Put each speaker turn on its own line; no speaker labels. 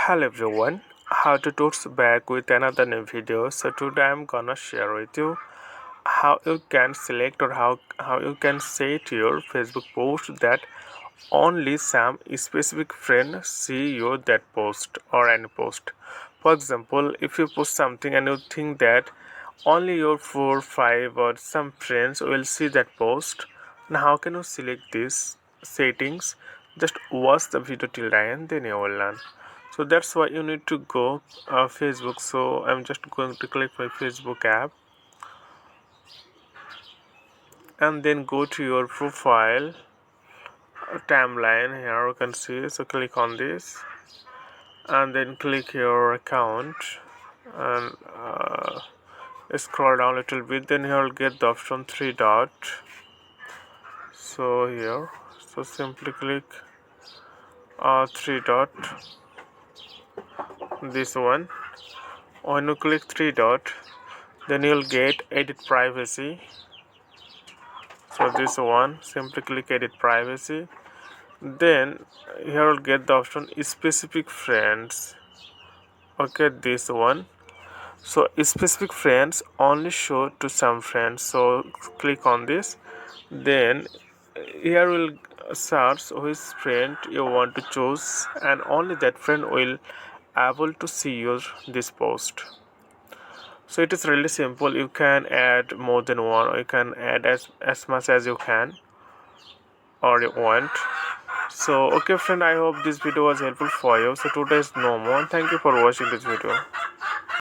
Hello everyone, how to totes back with another new video. So today I'm gonna share with you how you can select or how you can say to your Facebook post that only some specific friend see your that post or any post. For example, if you post something and you think that only your 4, 5 or some friends will see that post, now how can you select these settings? Just watch the video till the end, then you will learn. So that's why you need to go Facebook. So I'm just going to click my Facebook app and then go to your profile timeline. Here you can see, so click on this and then click your account and scroll down a little bit, then you'll get the option three dot. So here, so simply click three dot, this one. When you click three dot, then you'll get edit privacy. So this one, simply click edit privacy, then here you'll get the option specific friends. Okay, this one. So specific friends only show to some friends, so click on this, then here will search which friend you want to choose and only that friend will able to see your this post. So it is really simple. You can add more than one, or you can add as much as you can or you want. So okay friend, I hope this video was helpful for you. So today is no more. Thank you for watching this video.